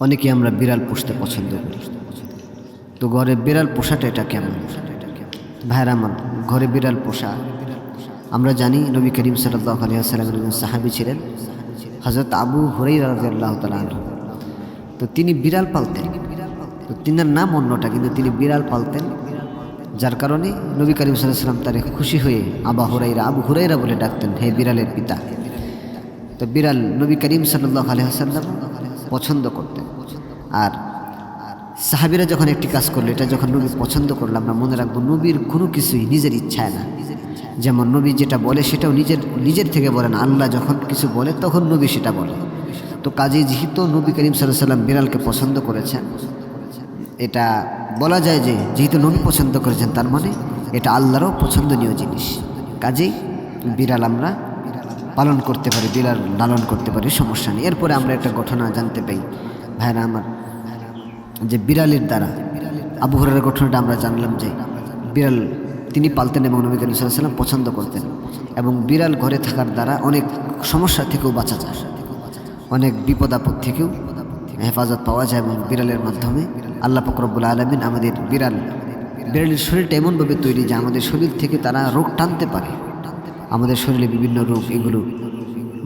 অনেকে আমরা বিড়াল পুষতে পছন্দ করি। তো ঘরে বিড়াল পোষাটা এটা কেমন? ভাইরা আমার, ঘরে বিড়াল পোষা, আমরা জানি নবী করিম সাল্লাল্লাহু আলাইহি ওয়াসাল্লামের একজন সাহাবী ছিলেন হযরত আবু হুরায়রা রাদিয়াল্লাহু তাআলা আনহু। তো তিনি বিড়াল পালতেন। তো তিনার নাম অন্যটা, কিন্তু তিনি বিড়াল পালতেন, যার কারণে নবী করিম সাল্লাল্লাহু আলাইহি ওয়াসাল্লাম তারে খুশি হয়ে আবু হুরায়রা বলে ডাকতেন, হে বিড়ালের পিতা। তো বিড়াল নবী করিম সাল্লাল্লাহু আলাইহি ওয়াসাল্লাম পছন্দ করতেন। আর সাহাবীরা যখন একটি কাজ করলো, এটা যখন নবী পছন্দ করলো, আমরা মনে রাখবো নবীর কোনো কিছুই নিজের ইচ্ছায় না। যেমন নবী যেটা বলে সেটাও নিজের থেকে বলেন, আল্লাহ যখন কিছু বলে তখন নবী সেটা বলে। তো কাজেই যেহেতু নবী করিম সাল্লাল্লাহু আলাইহি ওয়াসাল্লাম বিড়ালকে পছন্দ করেছেন, এটা বলা যায় যে যেহেতু নবী পছন্দ করেছেন তার মানে এটা আল্লাহরও পছন্দনীয় জিনিস। কাজেই বিড়াল আমরা পালন করতে পারি, বিড়াল লালন করতে পারি, সমস্যা নেই। এরপরে আমরা একটা ঘটনা জানতে পাই ভাইরা আমার, যে বিড়ালের দ্বারা আবু হুরায়রার ঘটনাটা আমরা জানলাম যে বিড়াল তিনি পালতেন এবং নবী করিম সাল্লাল্লাহু আলাইহি ওয়াসাল্লাম পছন্দ করতেন। এবং বিড়াল ঘরে থাকার দ্বারা অনেক সমস্যা থেকেও বাঁচা যায়, অনেক বিপদ আপদ থেকেও হেফাজত পাওয়া যায়। এবং বিড়ালের মাধ্যমে আল্লাহ পাক রব্বুল আলামিন আমাদের বিড়ালের শরীরটা এমনভাবে তৈরি যে আমাদের শরীর থেকে তারা রোগ টানতে পারে। আমাদের শরীরে বিভিন্ন রোগ এগুলো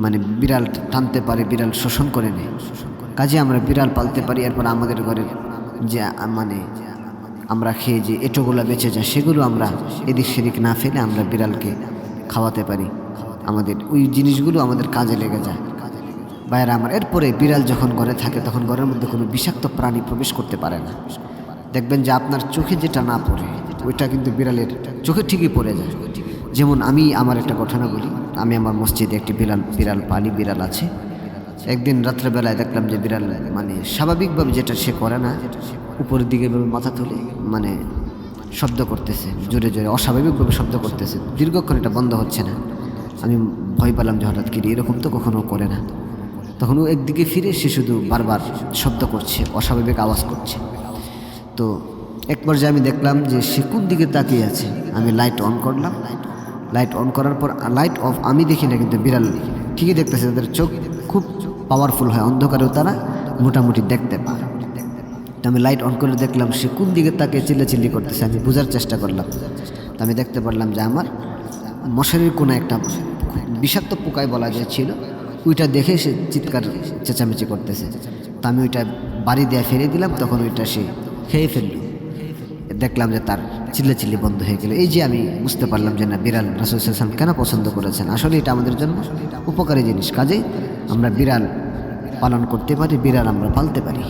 মানে বিড়াল টানতে পারে, বিড়াল শোষণ করে নেয়। কাজে আমরা বিড়াল পালতে পারি। এরপর আমাদের ঘরের যে মানে আমরা খেয়ে যে এঁটোগুলো বেঁচে যায় সেগুলো আমরা এদিক সেদিক না ফেলে আমরা বিড়ালকে খাওয়াতে পারি। আমাদের ওই জিনিসগুলো আমাদের কাজে লেগে যায় বাইরে আমার। এরপরে বিড়াল যখন ঘরে থাকে তখন ঘরের মধ্যে কোনো বিষাক্ত প্রাণী প্রবেশ করতে পারে না। দেখবেন যে আপনার চোখে যেটা না পড়ে ওইটা কিন্তু বিড়ালের চোখে ঠিকই পড়ে যায়। যেমন আমি আমার একটা ঘটনা বলি, আমি আমার মসজিদে একটি বিড়াল পালি, বিড়াল আছে। একদিন রাত্রেবেলায় দেখলাম যে বিড়াল মানে স্বাভাবিকভাবে যেটা সে করে না, উপরের দিকে মাথা তুলে মানে শব্দ করতেছে, জোরে জোরে অস্বাভাবিকভাবে শব্দ করতেছে। দীর্ঘক্ষণ এটা বন্ধ হচ্ছে না। আমি ভয় পেলাম যে হঠাৎ করে এরকম তো কখনো করে না। তখন ও একদিকে ফিরে সে শুধু বারবার শব্দ করছে, অস্বাভাবিক আওয়াজ করছে। তো এক পর্যায়ে আমি দেখলাম যে সে কোন দিকে তাকিয়ে আছে। আমি লাইট অন করলাম। লাইট অন করার পর লাইট অফ আমি দেখি না, কিন্তু বিড়াল ঠিকই দেখতেছে। তাদের চোখ খুব পাওয়ারফুল হয়, অন্ধকারেও তারা মোটামুটি দেখতে পায়। তো আমি লাইট অন করে দেখলাম সে কোন দিকে তাকে চিল্লাচিল্লি করতেছে। আমি বোঝার চেষ্টা করলাম। তো আমি দেখতে পারলাম যে আমার মশারির কোনো একটা বিষাক্ত পোকায় বলা যায় ছিল, ওইটা দেখে সে চিৎকার চেঁচামেচি করতেছে। তো আমি ওইটা বাড়ি দিয়ে ফেলে দিলাম। তখন ওইটা সে খেয়ে ফেলল। দেখলাম যে তার চিল্লাচিল্লি বন্ধ হয়ে গেল। এই যে আমি বুঝতে পারলাম যে না, বিড়াল রাসূল সাল্লাল্লাহু আলাইহি ওয়াসাল্লাম কেন পছন্দ করেছেন। আসলে এটা আমাদের জন্য উপকারী জিনিস। কাজেই আমরা বিড়াল পালন করতে পারি, বিড়াল আমরা পালতে পারি।